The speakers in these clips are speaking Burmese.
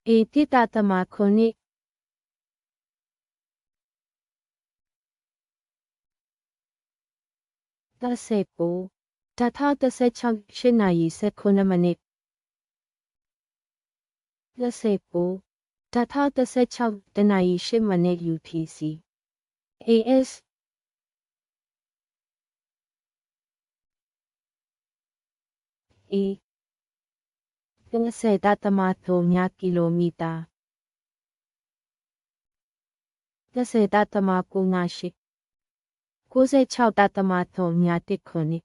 A တိတသမခုနှစ်19 2016 8နာရီ19မိနစ်19 2016 10နာရီ8မိနစ် UTC AS E 10.3 ကီလိုမီတာ10.98 96.3 တစ်ခုနှစ်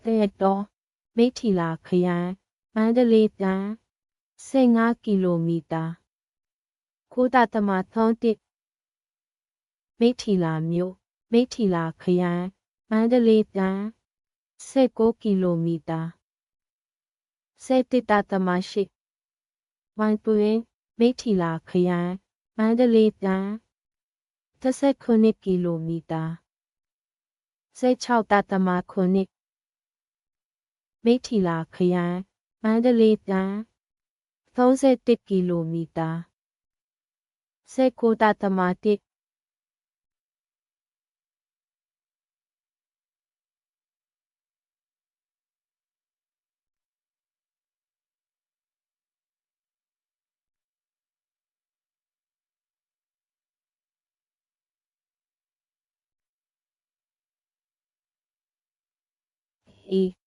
တဲ့တော့မိထီလာခရိုင်မန္တလေးတိုင်း15ကီလိုမီတာ9.31မိထီလာမြို့မိထီလာခရိုင်မန္တလေးတိုင်း16ကီလိုမီတာ17.8ဝိုင်တွင်မိထီလာခရိုင်မန္တလေးတိုင်း19ကီလိုမီတာ16.9မိထီလာခရိုင်မန္တလေးတိုင်း31ကီလိုမီတာ19.1E